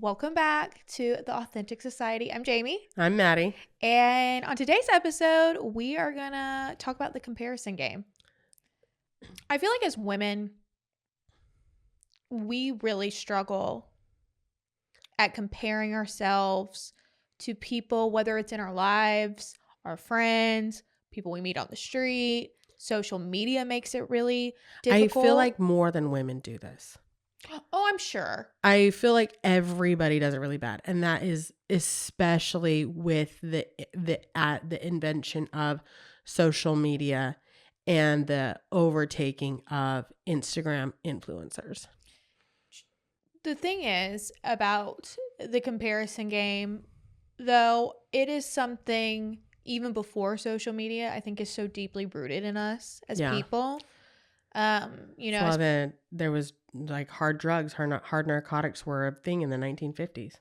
Welcome back to the Authentic Society. I'm Jayme. I'm Maddie. And on today's episode, we are going to talk about the comparison game. I feel like as women, we really struggle at comparing ourselves to people, whether it's in our lives, our friends, people we meet on the street. Social media makes it really difficult. I feel like more than women do this. Oh, I'm sure. I feel like everybody does it really bad. And that is especially with the invention of social media and the overtaking of Instagram influencers. The thing is about the comparison game, though, it is something even before social media, I think is so deeply rooted in us as people. There was like hard drugs, hard narcotics were a thing in the 1950s.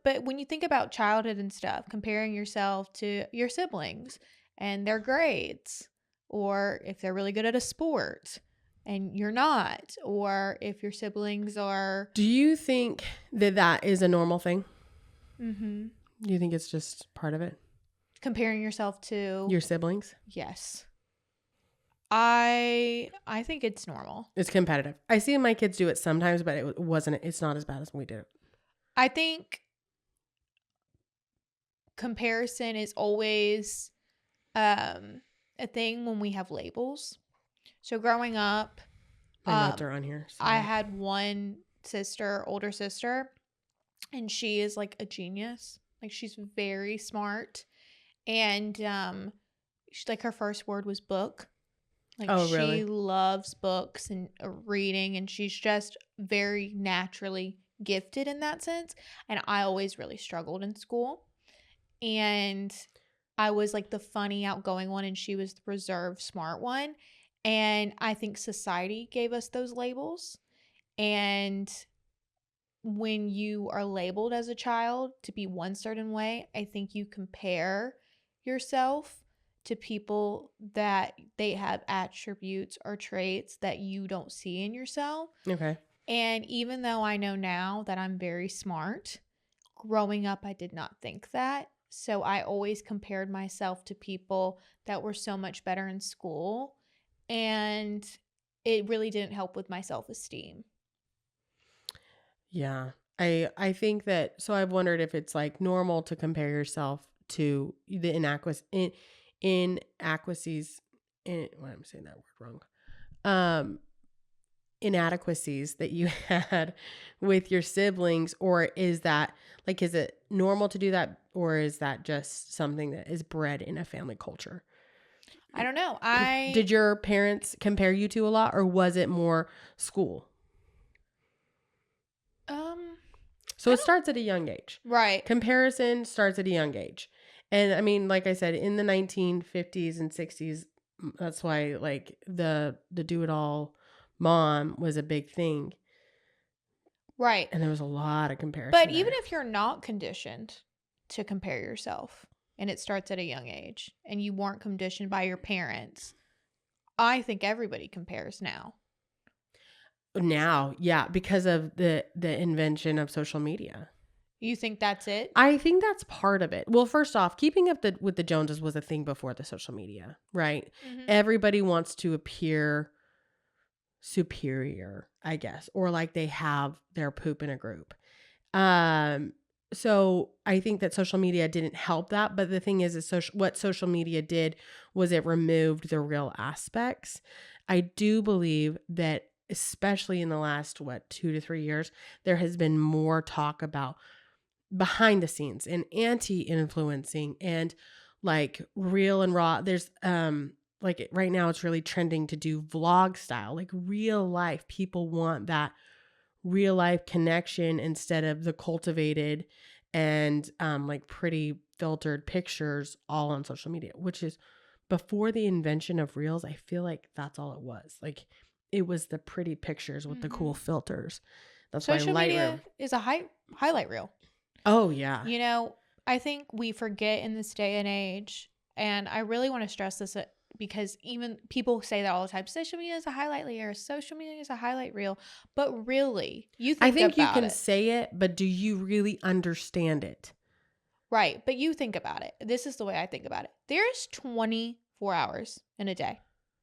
But when you think about childhood and stuff, comparing yourself to your siblings and their grades, or if they're really good at a sport and you're not, or if your siblings are. Do you think that is a normal thing? Mm-hmm. Do you think it's just part of it? Comparing yourself to your siblings? Yes. I think it's normal. It's competitive. I see my kids do it sometimes, but it's not as bad as we did it. I think comparison is always a thing when we have labels. So growing up, my notes are on here. So. I had one older sister, and she is like a genius. Like, she's very smart, and her first word was book. Like, really? She loves books and reading, and she's just very naturally gifted in that sense. And I always really struggled in school. And I was like the funny, outgoing one, and she was the reserved, smart one. And I think society gave us those labels. And when you are labeled as a child to be one certain way, I think you compare yourself to people that they have attributes or traits that you don't see in yourself. Okay. And even though I know now that I'm very smart, growing up I did not think that. So I always compared myself to people that were so much better in school, and it really didn't help with my self-esteem. Yeah. I think that, so I've wondered if it's like normal to compare yourself to the inadequacies, inadequacies that you had with your siblings, or is it normal to do that, or is that just something that is bred in a family culture? I don't know. Did your parents compare you to a lot, or was it more school? So it starts at a young age. Right. Comparison starts at a young age. And I mean, like I said, in the 1950s and 60s, that's why like the do-it-all mom was a big thing. Right. And there was a lot of comparison. But even if you're not conditioned to compare yourself, and it starts at a young age, and you weren't conditioned by your parents, I think everybody compares now. Now, yeah, because of the invention of social media. You think that's it? I think that's part of it. Well, first off, keeping up with the Joneses was a thing before the social media, right? Mm-hmm. Everybody wants to appear superior, I guess, or like they have their poop in a group. So I think that social media didn't help that. But the thing is what social media did was it removed the real aspects. I do believe that, especially in the last, 2 to 3 years, there has been more talk about behind the scenes and anti-influencing and like real and raw. There's like right now it's really trending to do vlog style, like real life. People want that real life connection instead of the cultivated and like pretty filtered pictures all on social media, which is before the invention of reels. I feel like that's all it was. Like, it was the pretty pictures with the cool filters. That's social why media is a highlight reel. Oh, yeah. I think we forget in this day and age, and I really want to stress this because even people say that all the time. Social media is a highlight reel. Social media is a highlight reel. But really, you I think think you about can it. say it, but do you really understand it? Right. But you think about it. This is the way I think about it. There's 24 hours in a day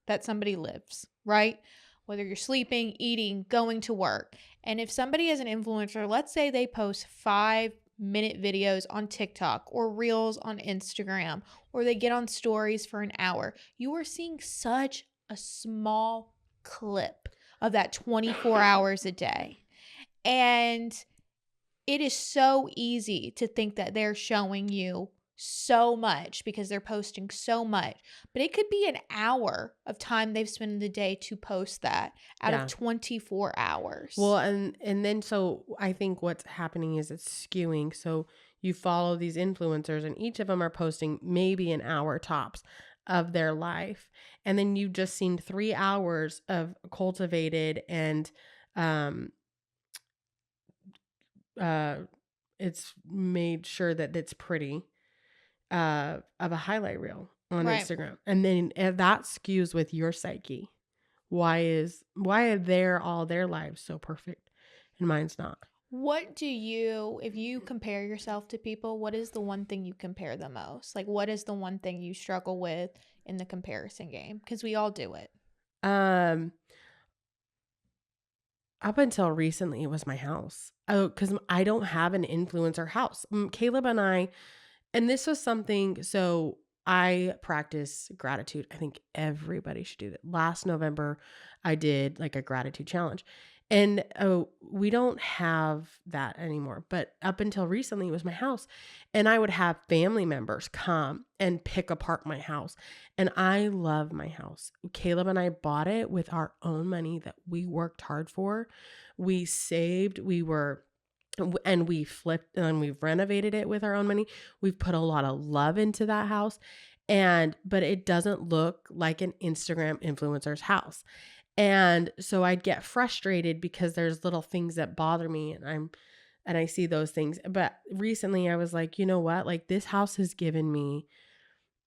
that somebody lives, right? Whether you're sleeping, eating, going to work. And if somebody is an influencer, let's say they post 5-minute videos on TikTok or reels on Instagram, or they get on stories for an hour, you are seeing such a small clip of that 24 hours a day. And it is so easy to think that they're showing you so much because they're posting so much, but it could be an hour of time they've spent in the day to post that out Yeah. of 24 hours. Well, and then so I think what's happening is it's skewing. So you follow these influencers and each of them are posting maybe an hour tops of their life. And then you've just seen 3 hours of cultivated and it's made sure that it's pretty of a highlight reel on Right. Instagram. And then that skews with your psyche. Why are all their lives so perfect and mine's not? What do you, if you compare yourself to people, what is the one thing you compare the most? Like, what is the one thing you struggle with in the comparison game? Because we all do it. Up until recently, it was my house. Oh, because I don't have an influencer house. Caleb and I, and this was something, so I practice gratitude. I think everybody should do that. Last November, I did like a gratitude challenge. And we don't have that anymore. But up until recently, it was my house. And I would have family members come and pick apart my house. And I love my house. Caleb and I bought it with our own money that we worked hard for. We saved, and we flipped and we've renovated it with our own money. We've put a lot of love into that house. But it doesn't look like an Instagram influencer's house. And so I'd get frustrated because there's little things that bother me and I see those things. But recently I was like, you know what? Like this house has given me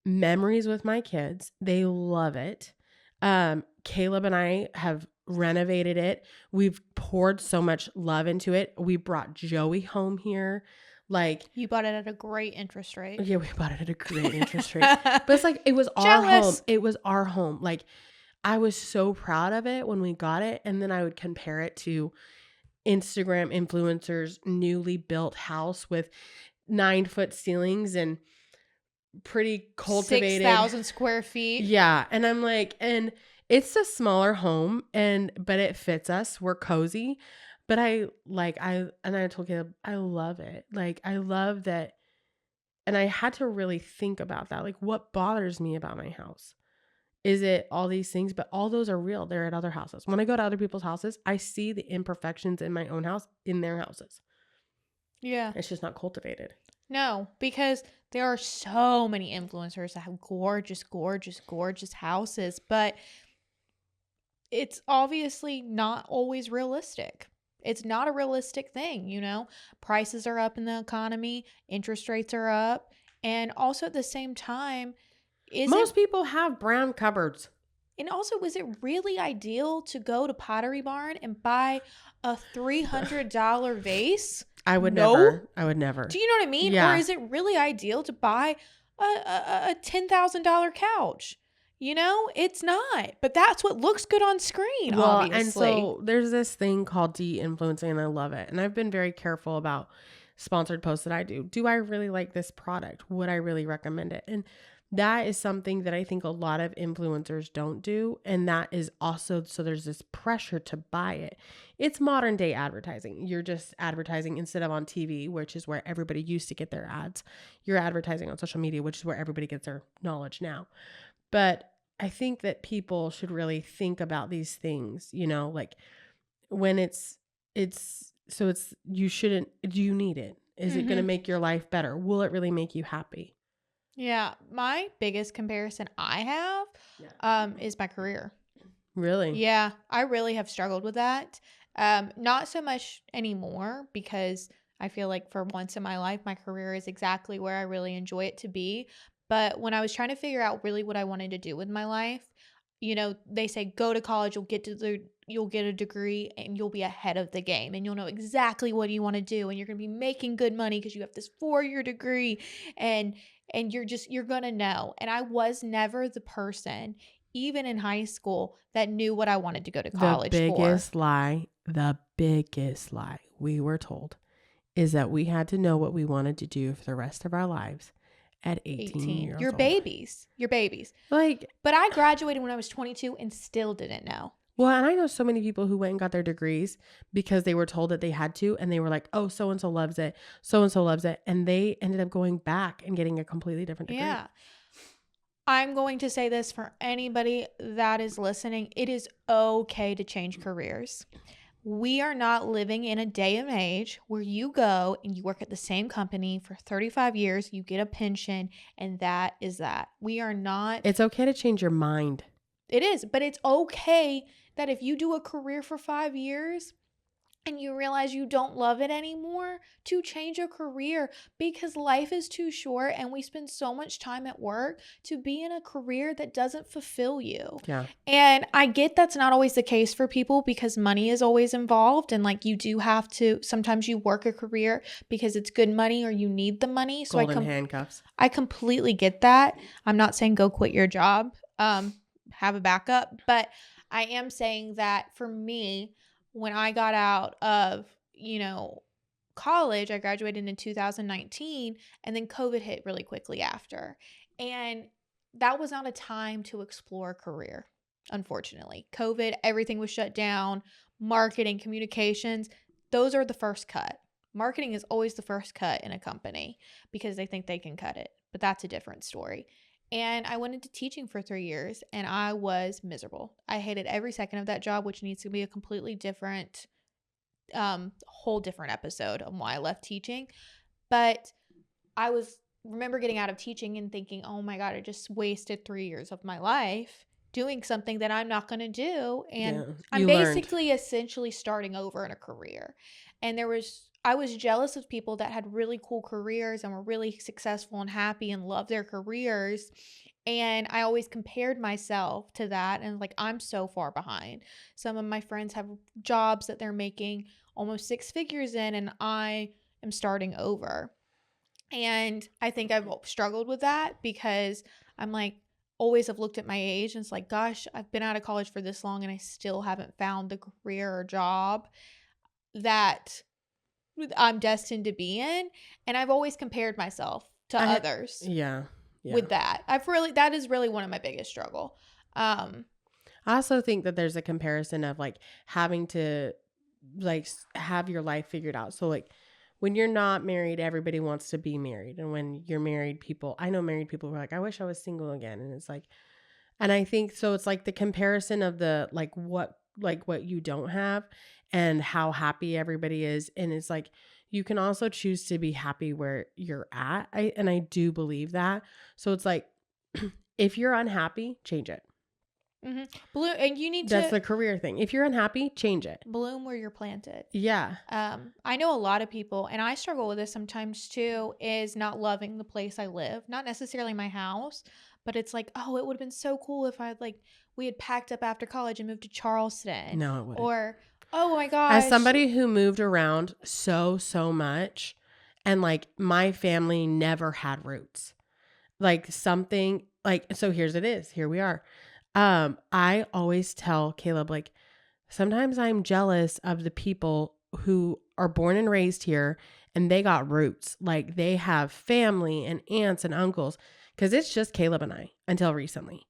memories with my kids. They love it. Caleb and I have renovated it. We've poured so much love into it. We brought Joey home here. Like You bought it at a great interest rate. yeah, we bought it at a great interest rate. But it's like it was our home. It was our home. Like I was so proud of it when we got it. And then I would compare it to Instagram influencers' newly built house with 9-foot ceilings and pretty cultivated 6,000 square feet. Yeah. And I'm like, and it's a smaller home but it fits us. We're cozy. But I told Caleb, I love it. Like I love that. And I had to really think about that. Like what bothers me about my house? Is it all these things? But all those are real. They're at other houses. When I go to other people's houses, I see the imperfections in my own house in their houses. Yeah. It's just not cultivated. No, because there are so many influencers that have gorgeous, gorgeous, gorgeous houses, but it's obviously not always realistic. It's not a realistic thing, you know? Prices are up in the economy, interest rates are up, and also at the same time, most people have brown cupboards. And also, was it really ideal to go to Pottery Barn and buy a $300 vase? I would never. Do you know what I mean? Yeah. Or is it really ideal to buy a $10,000 couch? You know, it's not. But that's what looks good on screen, obviously. And so there's this thing called de-influencing, and I love it. And I've been very careful about sponsored posts that I do. Do I really like this product? Would I really recommend it? And that is something that I think a lot of influencers don't do. And that is also, so there's this pressure to buy it. It's modern day advertising. You're just advertising instead of on TV, which is where everybody used to get their ads. You're advertising on social media, which is where everybody gets their knowledge now. But I think that people should really think about these things, you know, like when you shouldn't, do you need it? Is it going to make your life better? Will it really make you happy? Yeah, my biggest comparison I have is my career. Really? Yeah, I really have struggled with that. Not so much anymore because I feel like for once in my life, my career is exactly where I really enjoy it to be. But when I was trying to figure out really what I wanted to do with my life, they say go to college, you'll get a degree and you'll be ahead of the game and you'll know exactly what you want to do and you're going to be making good money because you have this 4-year degree and you're going to know. And I was never the person, even in high school, that knew what I wanted to go to college the for. The biggest lie we were told is that we had to know what we wanted to do for the rest of our lives at 18 years You're old. You're babies. Like, but I graduated when I was 22 and still didn't know. Well, and I know so many people who went and got their degrees because they were told that they had to, and they were like, oh, so-and-so loves it. So-and-so loves it. And they ended up going back and getting a completely different degree. Yeah. I'm going to say this for anybody that is listening. It is okay to change careers. We are not living in a day and age where you go and you work at the same company for 35 years, you get a pension, and that is that. We are not. It's okay to change your mind. It is, but it's okay that if you do a career for 5 years and you realize you don't love it anymore, to change a career, because life is too short and we spend so much time at work to be in a career that doesn't fulfill you. Yeah. And I get that's not always the case for people because money is always involved, and like you do have to, sometimes you work a career because it's good money or you need the money. So Golden handcuffs. I completely get that. I'm not saying go quit your job. Have a backup, but I am saying that for me, when I got out of, college, I graduated in 2019 and then COVID hit really quickly after. And that was not a time to explore a career. Unfortunately, COVID, everything was shut down. Marketing, communications, those are the first cut. Marketing is always the first cut in a company because they think they can cut it, but that's a different story. And I went into teaching for 3 years and I was miserable. I hated every second of that job, which needs to be a completely different, whole different episode on why I left teaching. But I remember getting out of teaching and thinking, oh my God, I just wasted 3 years of my life doing something that I'm not going to do. And I'm basically essentially starting over in a career. And I was jealous of people that had really cool careers and were really successful and happy and loved their careers. And I always compared myself to that. And like, I'm so far behind. Some of my friends have jobs that they're making almost 6 figures in, and I am starting over. And I think I've struggled with that because I'm like, always have looked at my age and it's like, gosh, I've been out of college for this long and I still haven't found the career or job that I'm destined to be in. And I've always compared myself to others. Yeah. With that. That is really one of my biggest struggle. I also think that there's a comparison of like having to like have your life figured out. So like when you're not married, everybody wants to be married. And when you're married, I know married people who are like, I wish I was single again. And it's like, and I think, so it's like the comparison of the, what you don't have and how happy everybody is. And it's like, you can also choose to be happy where you're at. And I do believe that. So it's like, if you're unhappy, change it. Mm-hmm. And you need That's the career thing. If you're unhappy, change it. Bloom where you're planted. Yeah. I know a lot of people, and I struggle with this sometimes too, is not loving the place I live. Not necessarily my house, but it's like, oh, it would have been so cool if we had packed up after college and moved to Charleston. No, it wouldn't. Or, oh my gosh. As somebody who moved around so much, and like my family never had roots, like something like, so here we are. I always tell Caleb, like, sometimes I'm jealous of the people who are born and raised here and they got roots. Like they have family and aunts and uncles, because it's just Caleb and I until recently.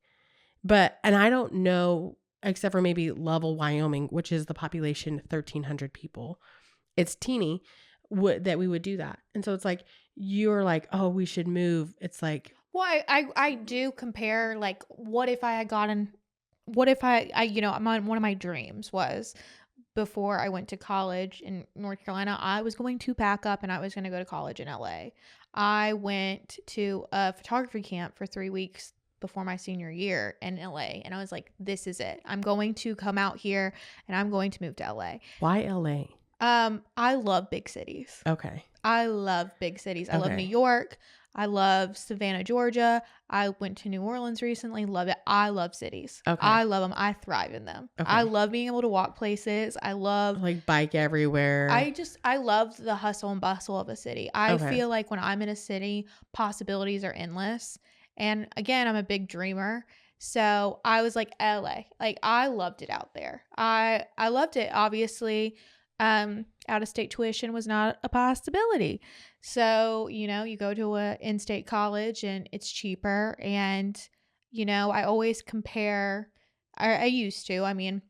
And I don't know, except for maybe Lovell, Wyoming, which is the population 1,300 people. It's teeny that we would do that. And so it's like, you're like, oh, we should move. It's like, well, I do compare, like, one of my dreams was, before I went to college in North Carolina, I was going to pack up and I was going to go to college in LA. I went to a photography camp for 3 weeks before my senior year in LA. And I was like, this is it. I'm going to come out here and I'm going to move to LA. Why LA? I love big cities. Okay. I love big cities. I love New York. I love Savannah, Georgia. I went to New Orleans recently. Love it. I love cities. Okay. I love them. I thrive in them. Okay. I love being able to walk places. I love like bike everywhere. I love the hustle and bustle of a city. I Okay. feel like when I'm in a city, possibilities are endless. And again, I'm a big dreamer. So I was like LA. Like I loved it out there. I loved it. Obviously, out of state tuition was not a possibility. So, you go to a in-state college and it's cheaper. And, I always compare. I used to, and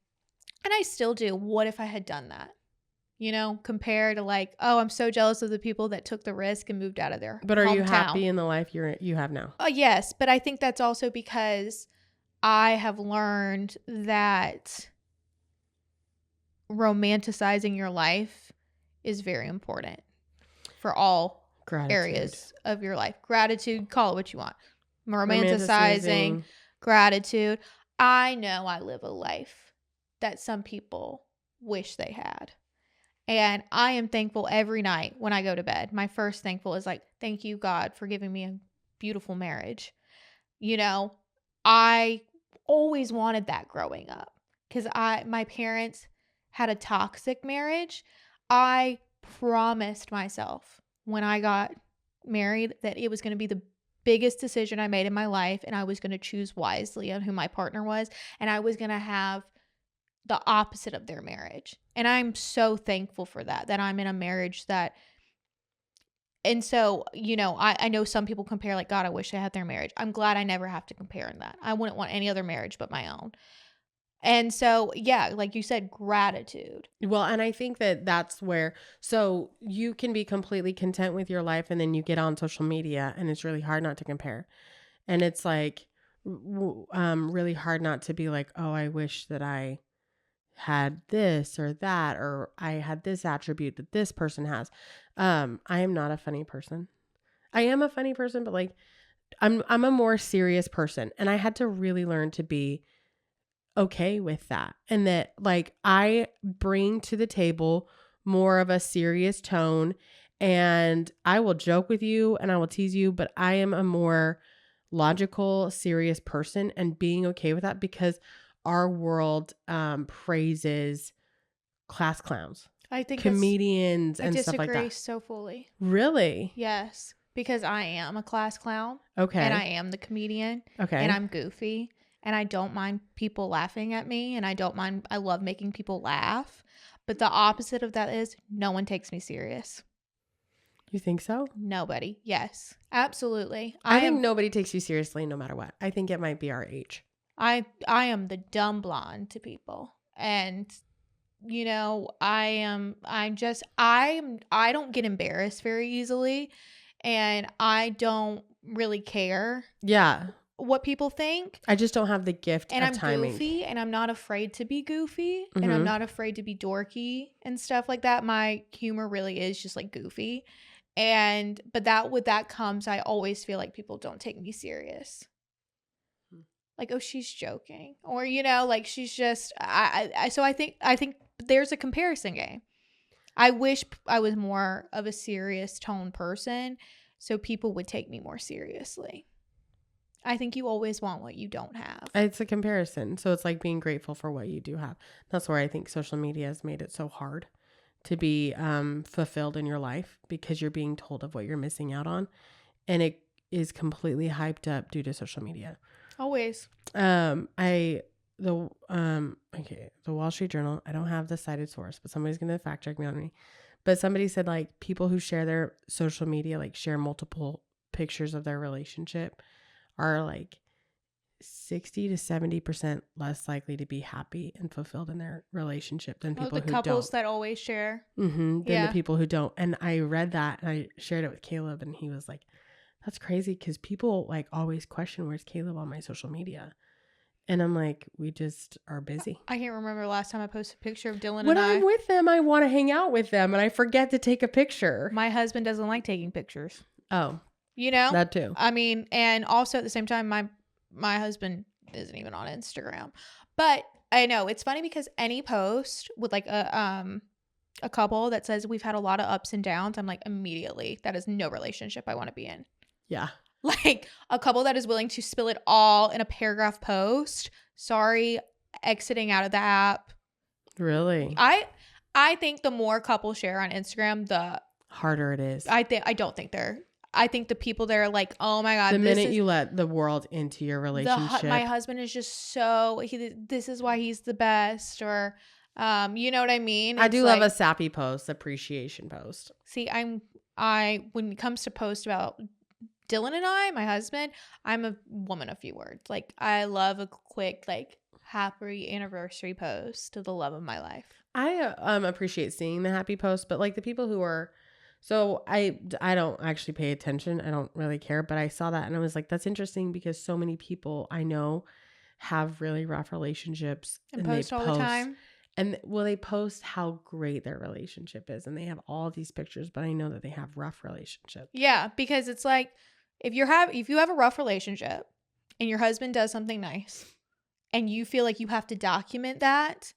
I still do. What if I had done that? Compare to like, oh, I'm so jealous of the people that took the risk and moved out of their But are you hometown. happy in the life you have now? Yes, but I think that's also because I have learned that romanticizing your life is very important for all areas of your life. Gratitude, call it what you want. Romanticizing, gratitude. I know I live a life that some people wish they had. And I am thankful every night when I go to bed. My first thankful is like, thank you, God, for giving me a beautiful marriage. I always wanted that growing up because my parents had a toxic marriage. I promised myself when I got married that it was going to be the biggest decision I made in my life, and I was going to choose wisely on who my partner was, and I was going to have the opposite of their marriage. And I'm so thankful for that I'm in a marriage that, and so, I know some people compare like, God, I wish I had their marriage. I'm glad I never have to compare in that. I wouldn't want any other marriage but my own. And so, yeah, like you said, gratitude. Well, and I think that's where, so you can be completely content with your life and then you get on social media and it's really hard not to compare. And it's like, really hard not to be like, oh, I wish that I had this or that, or I had this attribute that this person has. I am not a funny person. I am a funny person, but like I'm a more serious person, and I had to really learn to be okay with that, and that like I bring to the table more of a serious tone, and I will joke with you and I will tease you, but I am a more logical, serious person, and being okay with that because our world praises class clowns. I think comedians and stuff like that. I disagree so fully. Really? Yes, because I am a class clown. Okay. And I am the comedian. Okay. And I'm goofy. And I don't mind people laughing at me. And I love making people laugh. But the opposite of that is no one takes me serious. You think so? Nobody. Yes, absolutely. I think nobody takes you seriously no matter what. I think it might be our age. I am the dumb blonde to people. And I don't get embarrassed very easily, and I don't really care. Yeah. What people think. I just don't have the gift and of timing. I'm goofy, and I'm not afraid to be goofy, and I'm not afraid to be dorky and stuff like that. My humor really is just like goofy. But with that comes, I always feel like people don't take me serious. Like, oh, she's joking, or like she's just. So I think there's a comparison game. I wish I was more of a serious tone person, so people would take me more seriously. I think you always want what you don't have. It's a comparison, so it's like being grateful for what you do have. That's where I think social media has made it so hard to be fulfilled in your life because you're being told of what you're missing out on, and it is completely hyped up due to social media. Always. The Wall Street Journal, I don't have the cited source, but somebody's going to fact check me on me. But somebody said like people who share their social media, like share multiple pictures of their relationship, are like 60 to 70% less likely to be happy and fulfilled in their relationship than people who don't. The couples that always share. Than the people who don't. And I read that and I shared it with Caleb, and he was like, that's crazy because people like always question, where's Caleb on my social media? And I'm like, we just are busy. I can't remember the last time I posted a picture of Dylan when I'm with them, I want to hang out with them and I forget to take a picture. My husband doesn't like taking pictures. Oh. That too. I mean, and also at the same time, my husband isn't even on Instagram. But I know it's funny because any post with like a couple that says we've had a lot of ups and downs, I'm like, immediately, that is no relationship I want to be in. Yeah. Like a couple that is willing to spill it all in a paragraph post. Sorry, exiting out of the app. Really? I think the more couples share on Instagram, the harder it is. I think the people that are like, oh my God, the minute you let the world into your relationship. my husband is just this is why he's the best, or you know what I mean? I do love a sappy post, appreciation post. See, when it comes to posts about Dylan and my husband, I'm a woman of few words. Like, I love a quick, like, happy anniversary post to the love of my life. I appreciate seeing the happy post, but like the people who are, so I don't actually pay attention. I don't really care, but I saw that and I was like, that's interesting because so many people I know have really rough relationships and post all the time. And they post how great their relationship is and they have all these pictures, but I know that they have rough relationships. Yeah, because it's like, if you have a rough relationship and your husband does something nice and you feel like you have to document that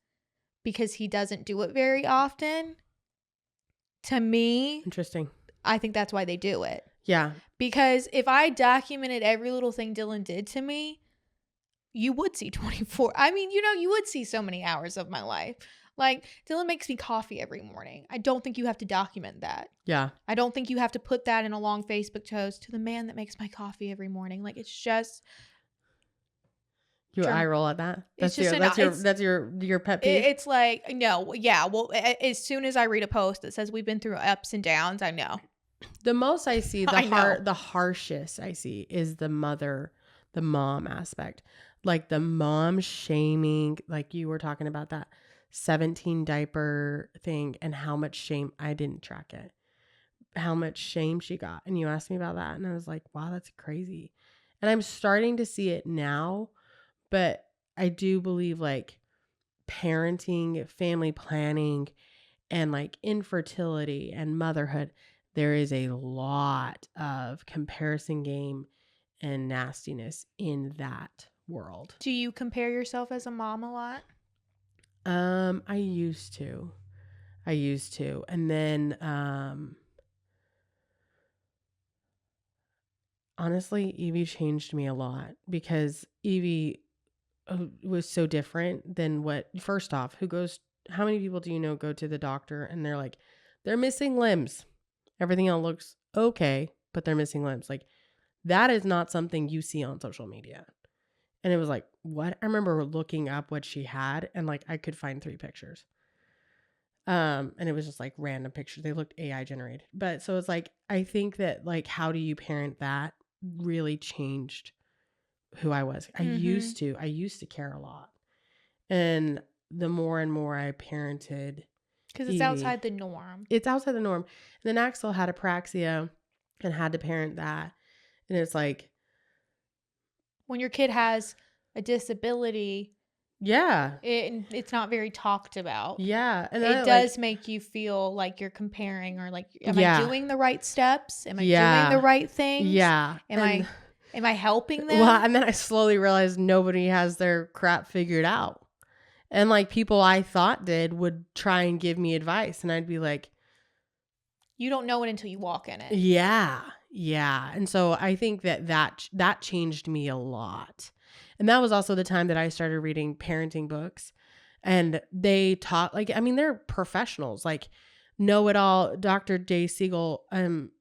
because he doesn't do it very often, to me, interesting. I think that's why they do it. Yeah. Because if I documented every little thing Dylan did to me, you would see 24. I mean, you would see so many hours of my life. Like, Dylan makes me coffee every morning. I don't think you have to document that. Yeah. I don't think you have to put that in a long Facebook post to the man that makes my coffee every morning. Like, it's just. You eye roll at that? That's your pet peeve? It's like, no, yeah. Well, as soon as I read a post that says we've been through ups and downs, I know. The most I see, the harshest I see is the mom aspect. Like the mom shaming, like you were talking about that 17 diaper thing and how much shame, I didn't track it, how much shame she got. And you asked me about that and I was like, wow, that's crazy. And I'm starting to see it now, but I do believe like parenting, family planning, and like infertility and motherhood, there is a lot of comparison game and nastiness in that world. Do you compare yourself as a mom a lot? I used to. And then honestly, Evie changed me a lot because Evie was so different than first off, how many people do you know go to the doctor and they're like, they're missing limbs. Everything else looks okay, but they're missing limbs. Like, that is not something you see on social media. And it was like, what? I remember looking up what she had and like I could find 3 pictures. And it was just like random pictures. They looked AI generated. But so it's like, I think that like, how do you parent that really changed who I was. I used to care a lot. And the more and more I parented, because it's outside the norm. It's outside the norm. And then Axel had apraxia and had to parent that. And it's like, when your kid has a disability, yeah, it's not very talked about. Yeah. And it does make you feel like you're comparing, or like, am I doing the right steps? Am I doing the right things? Yeah. Am I helping them? Well, and then I slowly realized nobody has their crap figured out. And like people I thought did would try and give me advice. And I'd be like, you don't know it until you walk in it. Yeah. Yeah. And so I think that changed me a lot. And that was also the time that I started reading parenting books. And they taught, like, I mean, they're professionals, like Know It All. Dr. Jay Siegel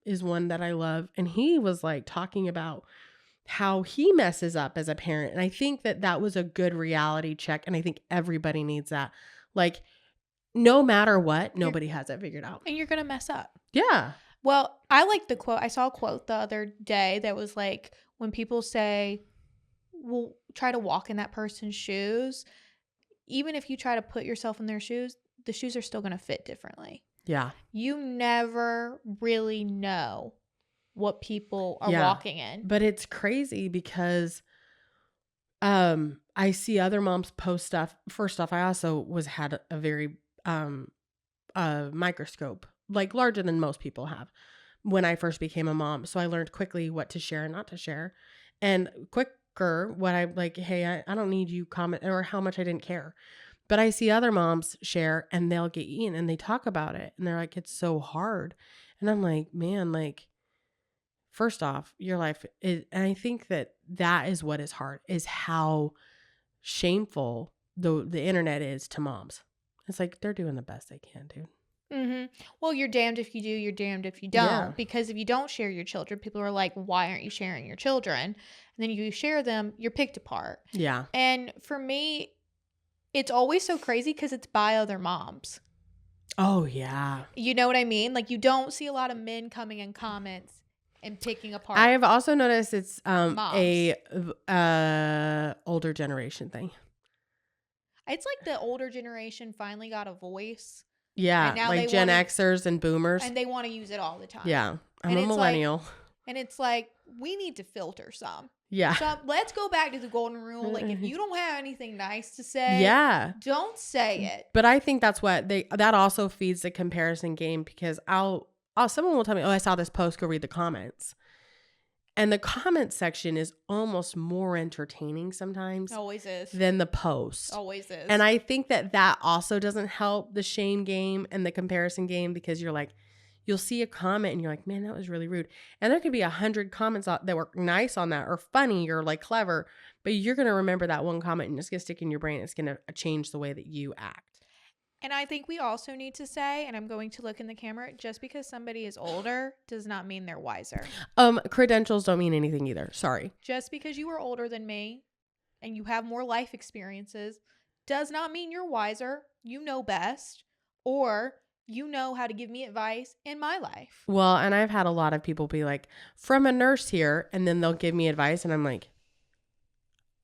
is one that I love. And he was like talking about how he messes up as a parent. And I think that was a good reality check. And I think everybody needs that. Like, no matter what, nobody has it figured out. And you're going to mess up. Yeah. Well, I like the quote. I saw a quote the other day that was like, when people say, well, try to walk in that person's shoes, even if you try to put yourself in their shoes, the shoes are still going to fit differently. Yeah. You never really know what people are walking in. But it's crazy because I see other moms post stuff. First off, I also had a very microscope, like larger than most people have, when I first became a mom. So I learned quickly what to share and not to share. And quicker what I like, hey, I don't need you comment, or how much I didn't care. But I see other moms share and they'll get in and they talk about it. And they're like, it's so hard. And I'm like, man, like, first off, your life is, and I think that is what is hard, is how shameful the internet is to moms. It's like, they're doing the best they can, dude. Mm-hmm. Well, you're damned if you do, you're damned if you don't. Yeah. Because if you don't share your children, people are like, why aren't you sharing your children? And then you share them, you're picked apart. Yeah. And for me, it's always so crazy because it's by other moms. Oh, yeah. You know what I mean? Like, you don't see a lot of men coming in comments and picking apart. I have also noticed it's moms. a older generation thing. It's like the older generation finally got a voice. Yeah, like Gen Xers and boomers. And they want to use it all the time. Yeah, I'm a millennial. And it's like, we need to filter some. Yeah. So let's go back to the golden rule. Like, if you don't have anything nice to say, don't say it. But I think that's what that also feeds the comparison game, because someone will tell me, oh, I saw this post, go read the comments. And the comment section is almost more entertaining sometimes. Always is. Than the post. Always is. And I think that also doesn't help the shame game and the comparison game, because you're like, you'll see a comment and you're like, man, that was really rude. And there could be 100 comments that were nice on that, or funny, or like clever, but you're going to remember that one comment and it's going to stick in your brain. It's going to change the way that you act. And I think we also need to say, and I'm going to look in the camera, just because somebody is older does not mean they're wiser. Credentials don't mean anything either. Sorry. Just because you are older than me and you have more life experiences does not mean you're wiser, you know best, or you know how to give me advice in my life. Well, and I've had a lot of people be like, from a nurse here, and then they'll give me advice, and I'm like,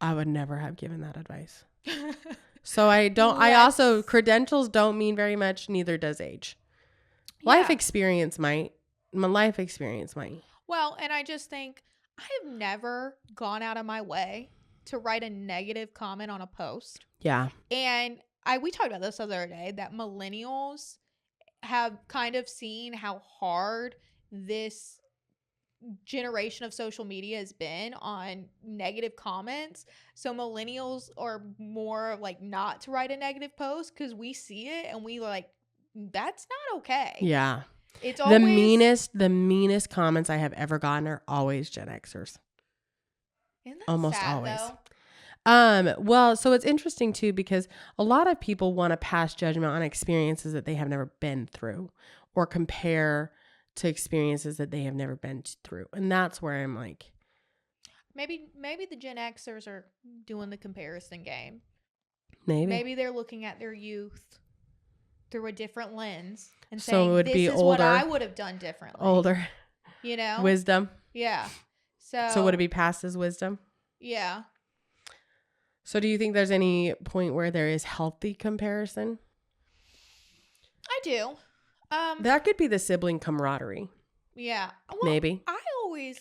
I would never have given that advice. So credentials don't mean very much, neither does age. Yeah. My life experience might. Well, and I just think I have never gone out of my way to write a negative comment on a post. Yeah. And we talked about this the other day, that millennials have kind of seen how hard this generation of social media has been on negative comments. So millennials are more like not to write a negative post, because we see it and we like, that's not okay. Yeah. It's always the meanest comments I have ever gotten are always Gen Xers. Isn't that almost sad, always. Though? Well, so it's interesting too, because a lot of people want to pass judgment on experiences that they have never been through, or compare to experiences that they have never been through. And that's where I'm like, maybe the Gen Xers are doing the comparison game. Maybe they're looking at their youth through a different lens and so saying, it would this be is older, what I would have done differently. Older. You know? Wisdom. Yeah. So would it be passed as wisdom? Yeah. So do you think there's any point where there is healthy comparison? I do. That could be the sibling camaraderie. Yeah. Well, maybe. I always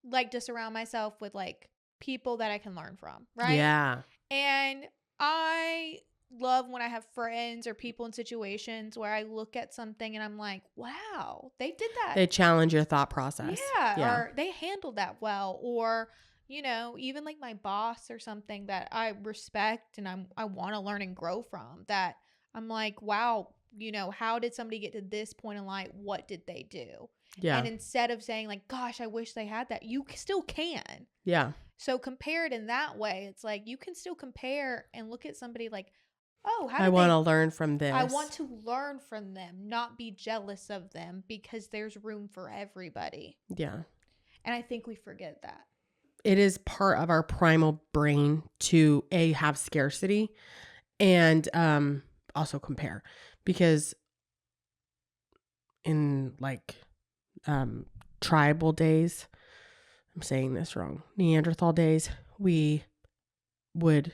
like to surround myself with like people that I can learn from, right? Yeah. And I love when I have friends or people in situations where I look at something and I'm like, wow, they did that. They challenge your thought process. Yeah. Or they handled that well. Or, you know, even like my boss or something that I respect and I want to learn and grow from, that I'm like, wow, you know, how did somebody get to this point in life? What did they do? Yeah. And instead of saying like, gosh, I wish they had that, you still can. Yeah. So compare it in that way. It's like you can still compare and look at somebody like, oh, I want to learn from this. I want to learn from them, not be jealous of them, because there's room for everybody. Yeah. And I think we forget that. It is part of our primal brain to have scarcity and also compare, because in like tribal days, I'm saying this wrong, Neanderthal days, we would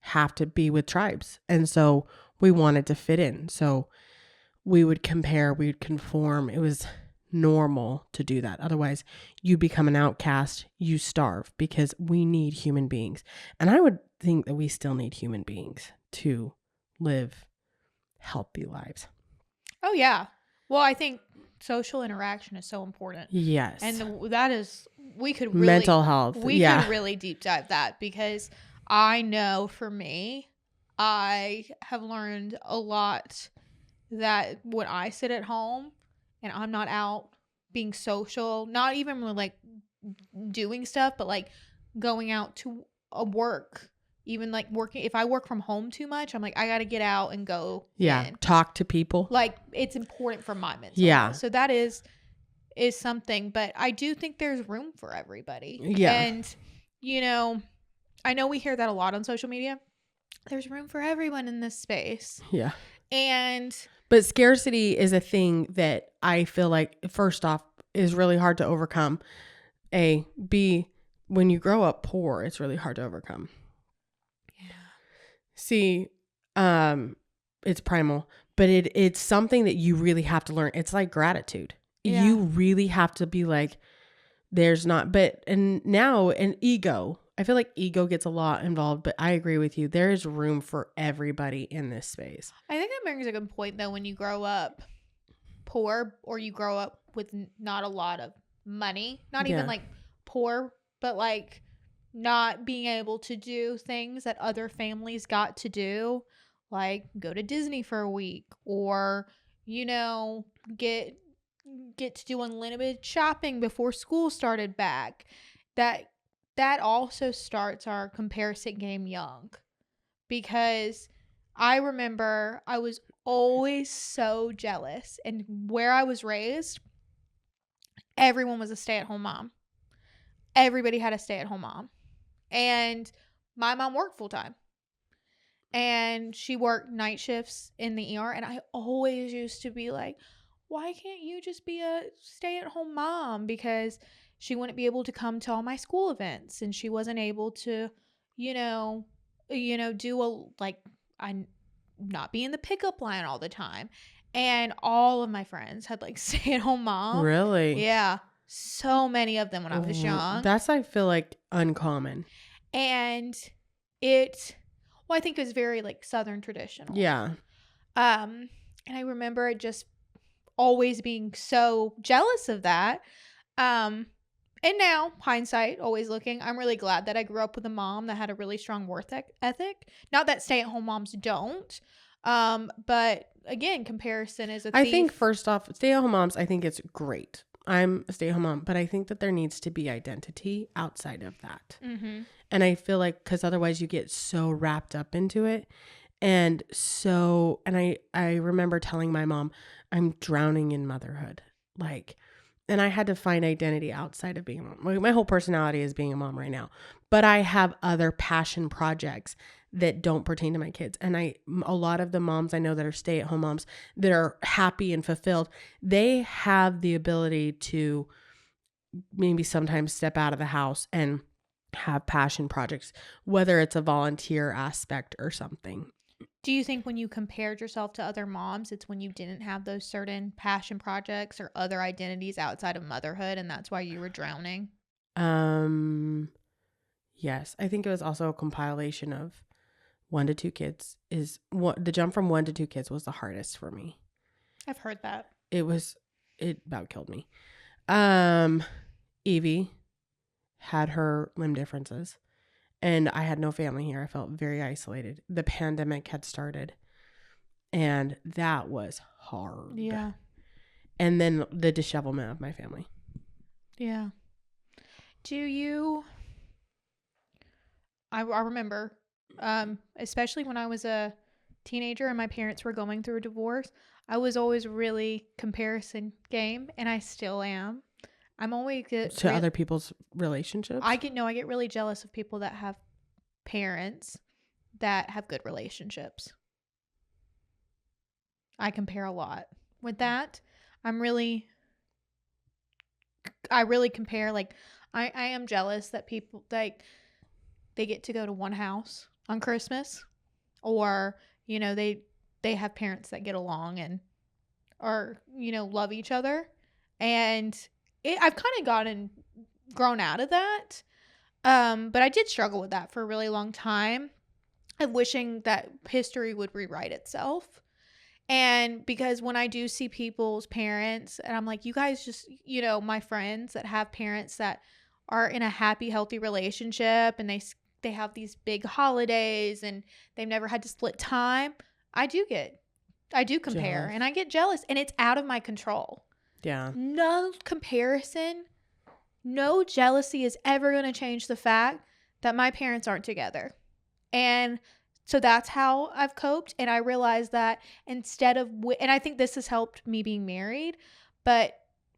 have to be with tribes. And so we wanted to fit in. So we would compare, we would conform. It was normal to do that. Otherwise, you become an outcast, you starve, because we need human beings. And I would think that we still need human beings to live healthy lives. Oh, yeah. Well, I think social interaction is so important. Yes. And that is, we could really. Mental health. We could really deep dive that, because I know for me, I have learned a lot that when I sit at home and I'm not out being social, not even really, like, doing stuff, but, like, going out to a work, even, like, working. If I work from home too much, I'm like, I gotta get out and go in. Talk to people. Like, it's important for my mental health. So that is something, but I do think there's room for everybody. And, I know we hear that a lot on social media. There's room for everyone in this space. But scarcity is a thing that I feel like, first off, is really hard to overcome. A, B, when you grow up poor, it's really hard to overcome. C, it's primal, but it's something that you really have to learn. It's like gratitude. You really have to be like, there's not, and ego. I feel like ego gets a lot involved, but I agree with you. There is room for everybody in this space. I think that brings a good point, though. When you grow up poor, or you grow up with not a lot of money, not even like poor, but like not being able to do things that other families got to do, like go to Disney for a week, or, get to do unlimited shopping before school started back. That also starts our comparison game young, because I remember I was always so jealous, and where I was raised, everyone was a stay-at-home mom. Everybody had a stay-at-home mom, and my mom worked full-time, and she worked night shifts in the ER, and I always used to be like, why can't you just be a stay-at-home mom? Because she wouldn't be able to come to all my school events, and she wasn't able to, I not be in the pickup line all the time. And all of my friends had like stay-at-home moms. Really? Yeah. So many of them when I was young. That's, I feel like, uncommon. And I think it was very like Southern traditional. Yeah. And I remember just always being so jealous of that. And now, hindsight, always looking, I'm really glad that I grew up with a mom that had a really strong work ethic. Not that stay-at-home moms don't. But again, comparison is a thief. I think, first off, stay-at-home moms, I think it's great. I'm a stay-at-home mom, but I think that there needs to be identity outside of that. Mm-hmm. And I feel like, because otherwise you get so wrapped up into it. And I remember telling my mom, I'm drowning in motherhood. And I had to find identity outside of being a mom. My whole personality is being a mom right now. But I have other passion projects that don't pertain to my kids. And a lot of the moms I know that are stay-at-home moms that are happy and fulfilled, they have the ability to maybe sometimes step out of the house and have passion projects, whether it's a volunteer aspect or something. Do you think when you compared yourself to other moms, it's when you didn't have those certain passion projects or other identities outside of motherhood, and that's why you were drowning? Yes. I think it was also a compilation of 1 to 2 kids. The jump from 1 to 2 kids was the hardest for me. I've heard that. It about killed me. Evie had her limb differences. And I had no family here. I felt very isolated. The pandemic had started. And that was hard. Yeah. And then the dishevelment of my family. Yeah. I remember, especially when I was a teenager and my parents were going through a divorce, I was always really comparison game, and I still am. I'm always to other people's relationships. I get really jealous of people that have parents that have good relationships. I compare a lot with that. I really compare. Like, I am jealous that people they get to go to one house on Christmas, or they have parents that get along and are love each other, and I've kind of grown out of that. But I did struggle with that for a really long time, of wishing that history would rewrite itself. And because when I do see people's parents, and I'm like, you guys just, my friends that have parents that are in a happy, healthy relationship, and they have these big holidays and they've never had to split time, I do compare, jealous. And I get jealous, and it's out of my control. Yeah. No comparison, no jealousy is ever going to change the fact that my parents aren't together. And so that's how I've coped. And I realized that instead of, and I think this has helped me being married, but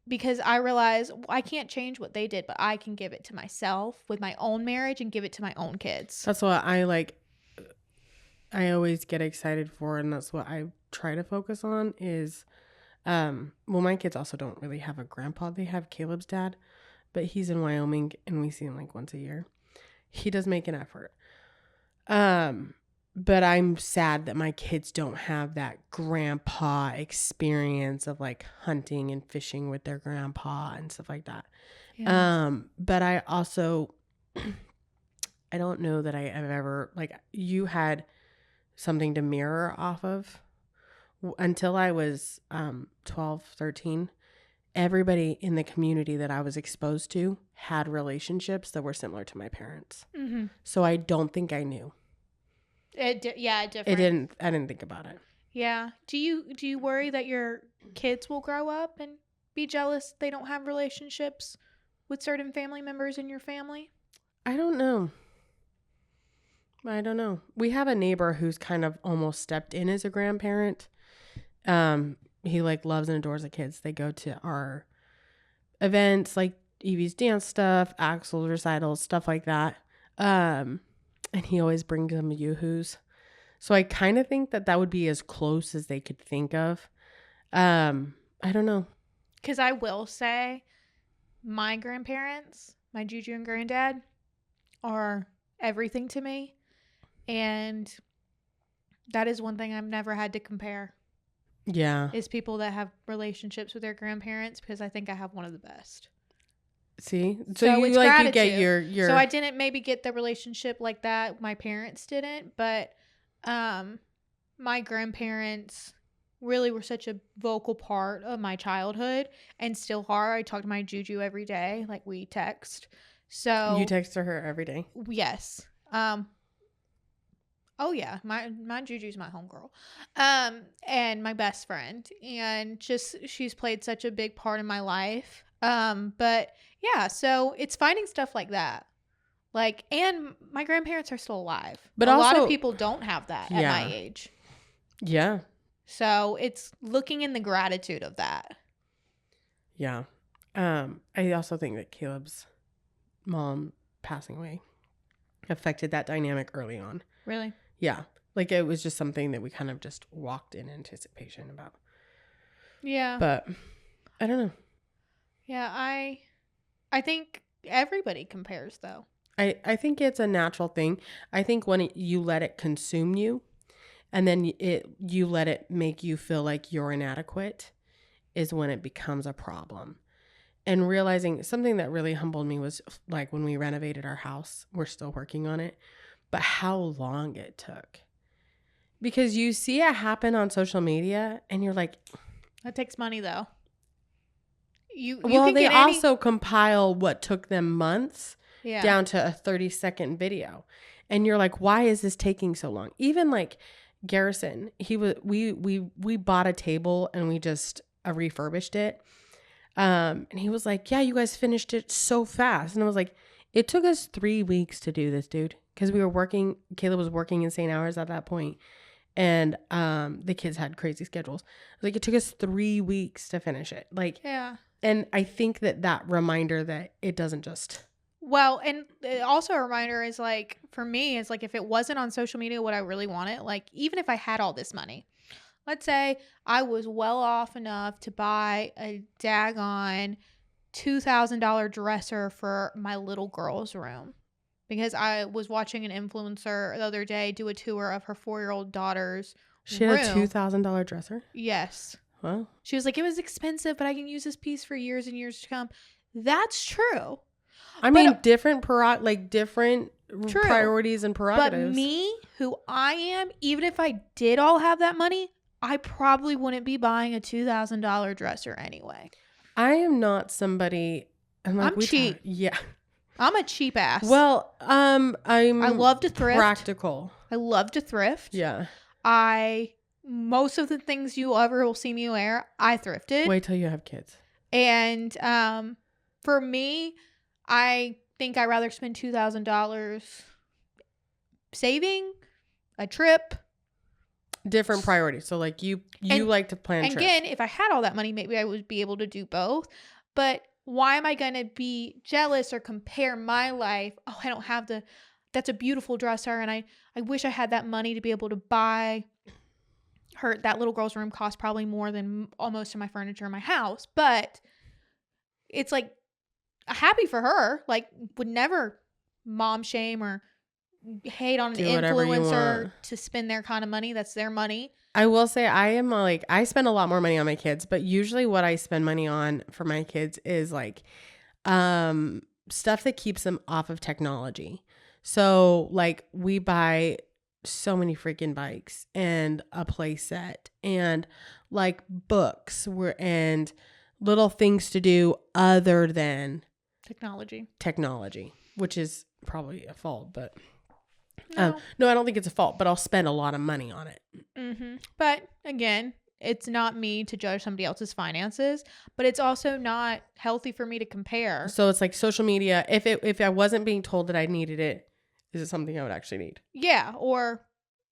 because I realize I can't change what they did, but I can give it to myself with my own marriage and give it to my own kids. That's what I like. I always get excited for, and that's what I try to focus on is, well, my kids also don't really have a grandpa. They have Caleb's dad, but he's in Wyoming and we see him like once a year. He does make an effort. But I'm sad that my kids don't have that grandpa experience of like hunting and fishing with their grandpa and stuff like that. Yeah. But I also, I don't know that I have ever, like, you had something to mirror off of. Until I was 12, 13, everybody in the community that I was exposed to had relationships that were similar to my parents. Mm-hmm. So I don't think I knew. Different. I didn't think about it. Yeah. Do you worry that your kids will grow up and be jealous they don't have relationships with certain family members in your family? I don't know. We have a neighbor who's kind of almost stepped in as a grandparent. He like loves and adores the kids. They go to our events, like Evie's dance stuff, Axel's recitals, stuff like that. And he always brings them yoo-hoos. So I kind of think that would be as close as they could think of. I don't know. Because I will say my grandparents, my Juju and granddad, are everything to me. And that is one thing I've never had to compare. Yeah. Is people that have relationships with their grandparents, because I think I have one of the best. See? So you like gratitude. You get your So I didn't maybe get the relationship like that. My parents didn't, but my grandparents really were such a vocal part of my childhood and still are. I talk to my Juju every day, like we text. So you text her every day? Yes. Oh yeah, my Juju's my homegirl, and my best friend, and just she's played such a big part in my life. But yeah, so it's finding stuff like that, like, and my grandparents are still alive, but a lot of people don't have that at my age. Yeah. So it's looking in the gratitude of that. Yeah. I also think that Caleb's mom passing away affected that dynamic early on. Really? Yeah. Like it was just something that we kind of just walked in anticipation about. Yeah. But I don't know. Yeah, I think everybody compares though. I think it's a natural thing. I think when you let it consume you and then you let it make you feel like you're inadequate is when it becomes a problem. And realizing something that really humbled me was like when we renovated our house, we're still working on it, but how long it took. Because you see it happen on social media and you're like, that takes money though. They also compile what took them months down to a 30-second video. And you're like, why is this taking so long? Even like Garrison, we bought a table and we just refurbished it. And he was like, yeah, you guys finished it so fast. And I was like, it took us 3 weeks to do this, dude. Because we were working, Caleb was working insane hours at that point. And the kids had crazy schedules. Like it took us 3 weeks to finish it. Like, yeah. And I think that reminder that it doesn't just. Well, and also a reminder is like, for me, is like if it wasn't on social media what I really wanted, like even if I had all this money, let's say I was well off enough to buy a daggone $2,000 dresser for my little girl's room. Because I was watching an influencer the other day do a tour of her 4-year-old daughter's She had a $2,000 dresser? Yes. Wow. She was like, it was expensive, but I can use this piece for years and years to come. That's true. I mean, different priorities and prerogatives. But me, who I am, even if I did all have that money, I probably wouldn't be buying a $2,000 dresser anyway. I am not somebody. I'm cheap. Yeah. I'm a cheap ass. Well, I love to thrift. Practical. I love to thrift. Yeah. Most of the things you ever will see me wear, I thrifted. Wait till you have kids. And for me, I think I'd rather spend $2,000 saving a trip. Different priorities. So like you like to plan trips. Again, if I had all that money, maybe I would be able to do both. But why am I going to be jealous or compare my life? Oh, I don't have that's a beautiful dresser. And I wish I had that money to be able to buy her. That little girl's room cost probably more than most of my furniture in my house. But it's like, happy for her. Like, would never mom shame or hate on an influencer to spend their kind of money. That's their money. I will say I spend a lot more money on my kids, but usually what I spend money on for my kids is like stuff that keeps them off of technology. So like we buy so many freaking bikes and a play set and like books and little things to do other than technology, which is probably a fault, but no, I don't think it's a fault, but I'll spend a lot of money on it. Mm-hmm. But again, it's not me to judge somebody else's finances, but it's also not healthy for me to compare. So it's like social media. If I wasn't being told that I needed it, is it something I would actually need? Yeah. Or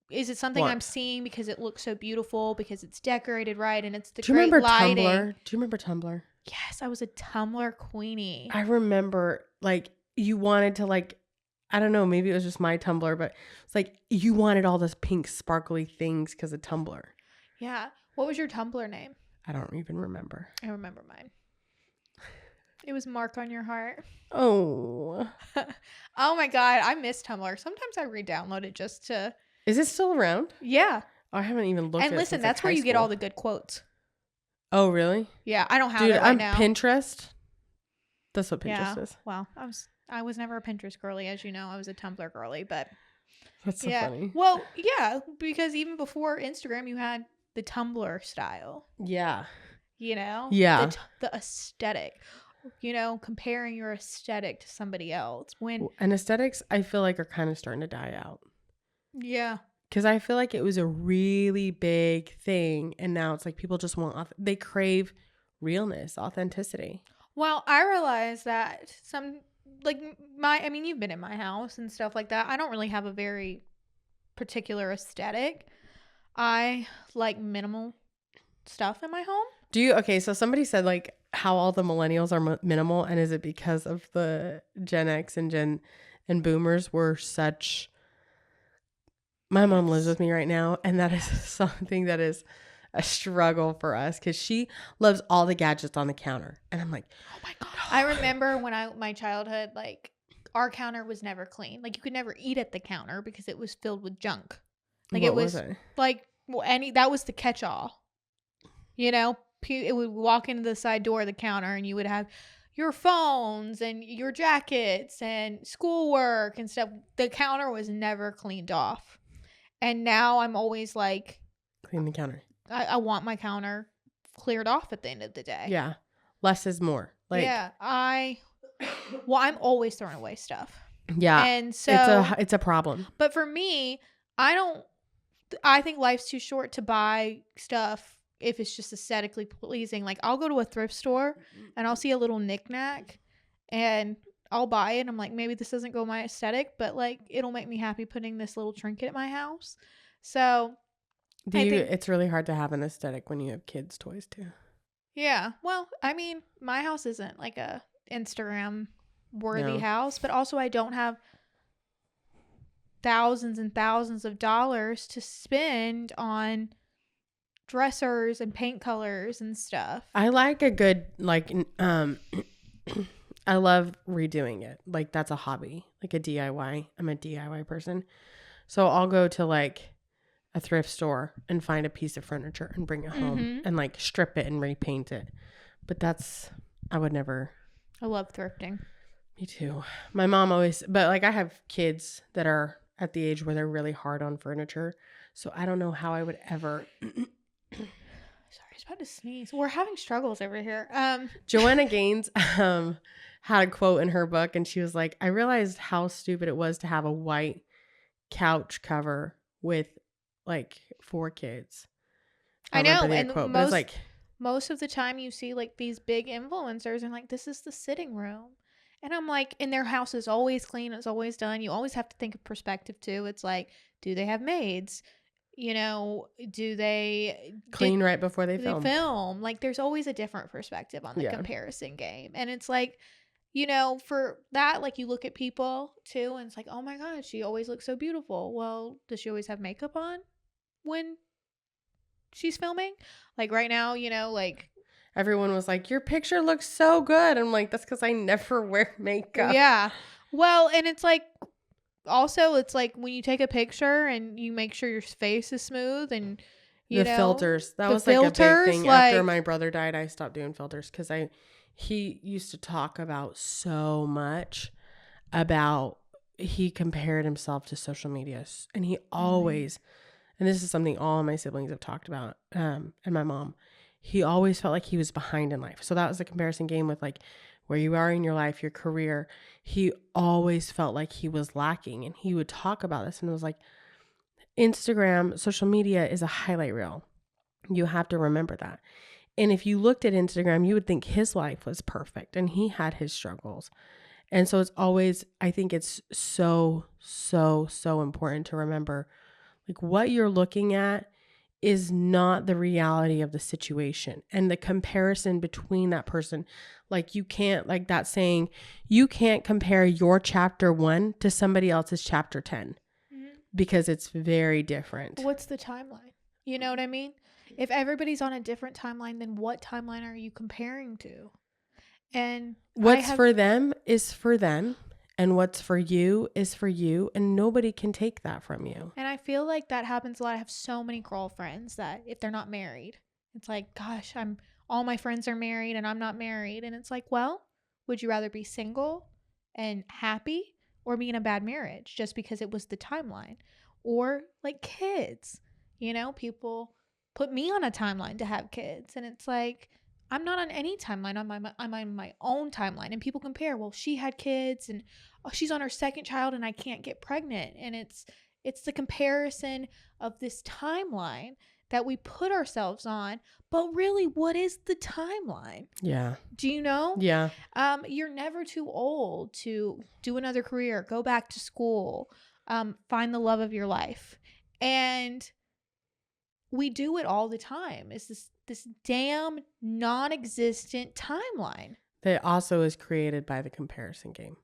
is it something I'm seeing because it looks so beautiful, because it's decorated right and it's the great lighting? Tumblr? Do you remember Tumblr? Yes, I was a Tumblr queenie. I remember like you wanted to like, I don't know, maybe it was just my Tumblr, but it's like you wanted all those pink sparkly things because of Tumblr. Yeah. What was your Tumblr name? I don't even remember. I remember mine. It was Mark on Your Heart. Oh. Oh my God. I miss Tumblr. Sometimes I re-download it just to. Is it still around? Yeah. Oh, I haven't even looked at it. And listen, that's where you get all the good quotes. Oh, really? Yeah. I don't have it right now. Pinterest. That's what Pinterest is. Well, I was never a Pinterest girly, as you know. I was a Tumblr girly, but that's so funny. Well, yeah, because even before Instagram, you had the Tumblr style. Yeah. You know? Yeah. The aesthetic. You know, comparing your aesthetic to somebody else. And aesthetics, I feel like, are kind of starting to die out. Yeah. Because I feel like it was a really big thing, and now it's like people just they crave realness, authenticity. Well, I realize that you've been in my house and stuff like that. I don't really have a very particular aesthetic. I like minimal stuff in my home. Do you? Okay, so somebody said like how all the millennials are minimal, and is it because of the Gen X and boomers were such... My mom lives with me right now, and that is something that is a struggle for us because she loves all the gadgets on the counter. And I'm like, oh my God. I remember when my childhood, like our counter was never clean. Like you could never eat at the counter because it was filled with junk. Like what was it? Like that was the catch-all. You know, it would walk into the side door of the counter and you would have your phones and your jackets and schoolwork and stuff. The counter was never cleaned off. And now I'm always like, clean the counter. I want my counter cleared off at the end of the day. Yeah. Less is more. Like, yeah. I'm always throwing away stuff. Yeah. And so it's a problem. But for me, I think life's too short to buy stuff if it's just aesthetically pleasing. Like I'll go to a thrift store and I'll see a little knickknack and I'll buy it. I'm like, maybe this doesn't go my aesthetic, but like it'll make me happy putting this little trinket at my house. So it's really hard to have an aesthetic when you have kids' toys too. Yeah. Well, I mean, my house isn't like a Instagram worthy house, but also I don't have thousands and thousands of dollars to spend on dressers and paint colors and stuff. I like a good I love redoing it. Like that's a hobby, like a DIY. I'm a DIY person. So I'll go to like a thrift store and find a piece of furniture and bring it home and like strip it and repaint it. But I would never. I love thrifting. Me too. My mom always, but like I have kids that are at the age where they're really hard on furniture. So I don't know how I would ever. Sorry, I was about to sneeze. We're having struggles over here. Joanna Gaines had a quote in her book and she was like, I realized how stupid it was to have a white couch cover with like 4 kids. I know, and quote, most of the time you see like these big influencers and like, this is the sitting room. And I'm like, and their house is always clean. It's always done. You always have to think of perspective too. It's like, do they have maids? You know, do they clean right before they film? Like, there's always a different perspective on the comparison game. And it's like, you know, for that, like, you look at people too, and it's like, oh my God, she always looks so beautiful. Well, does she always have makeup on when she's filming? Like, right now, you know, like, everyone was like, your picture looks so good. I'm like, that's because I never wear makeup. Yeah. Well, and it's like, also, it's like when you take a picture and you make sure your face is smooth and you know, filters. That was like a big thing. Like, after my brother died, I stopped doing filters because he used to talk about so much about he compared himself to social media, and he always, and this is something all my siblings have talked about, and my mom, he always felt like he was behind in life. So that was the comparison game with like where you are in your life, your career. He always felt like he was lacking, and he would talk about this, and it was like, Instagram, social media is a highlight reel. You have to remember that. And if you looked at Instagram, you would think his life was perfect and he had his struggles. And so it's always, I think it's so, so, so important to remember, like, what you're looking at is not the reality of the situation, and the comparison between that person. Like, you can't, like that saying, you can't compare your chapter 1 to somebody else's chapter 10 because it's very different. What's the timeline? You know what I mean? If everybody's on a different timeline, then what timeline are you comparing to? And what's for them is for them, and what's for you is for you, and nobody can take that from you. And I feel like that happens a lot. I have so many girlfriends that if they're not married, it's like, gosh, all my friends are married and I'm not married. And it's like, well, would you rather be single and happy or be in a bad marriage just because it was the timeline? Or like kids, you know, people put me on a timeline to have kids, and it's like, I'm not on any timeline. I'm on my own timeline, and people compare. Well, she had kids, and oh, she's on her second child, and I can't get pregnant. And it's the comparison of this timeline that we put ourselves on. But really, what is the timeline? Yeah. Do you know? Yeah. You're never too old to do another career, go back to school, find the love of your life, and we do it all the time. It's this damn non-existent timeline that also is created by the comparison game.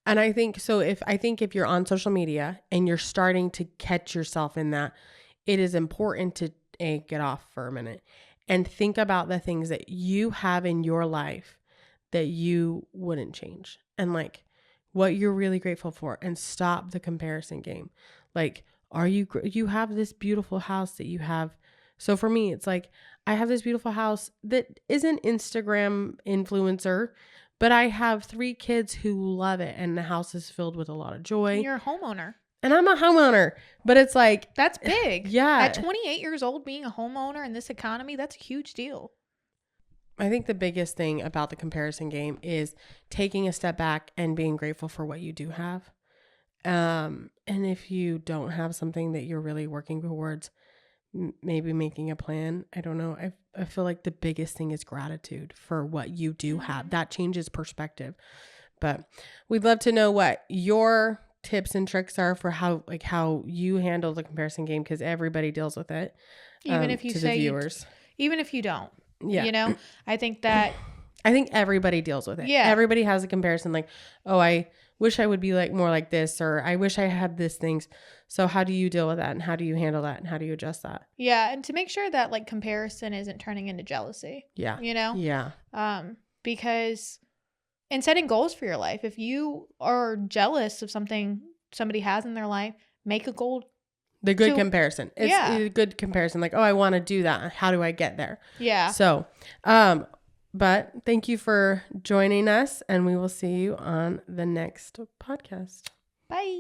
And I think so. If you're on social media and you're starting to catch yourself in that, it is important to get off for a minute and think about the things that you have in your life that you wouldn't change, and like what you're really grateful for, and stop the comparison game. Like, you have this beautiful house that you have. So for me, it's like, I have this beautiful house that isn't Instagram influencer, but I have 3 kids who love it, and the house is filled with a lot of joy. And you're a homeowner. And I'm a homeowner, but it's like, that's big. Yeah. At 28 years old, being a homeowner in this economy, that's a huge deal. I think the biggest thing about the comparison game is taking a step back and being grateful for what you do have. And if you don't have something that you're really working towards, maybe making a plan. I don't know. I feel like the biggest thing is gratitude for what you do have. That changes perspective. But we'd love to know what your tips and tricks are for how you handle the comparison game, because everybody deals with it. Even if you say viewers, even if you don't, you know, I think everybody deals with it. Yeah. Everybody has a comparison, like, oh, I wish I would be like more like this, or I wish I had this things. So how do you deal with that, and how do you handle that, and how do you adjust that? Yeah. And to make sure that like comparison isn't turning into jealousy. Yeah. You know? Yeah. Because in setting goals for your life, if you are jealous of something somebody has in their life, make a goal. The good comparison. It's a good comparison. Like, oh, I want to do that. How do I get there? Yeah. So, but thank you for joining us, and we will see you on the next podcast. Bye.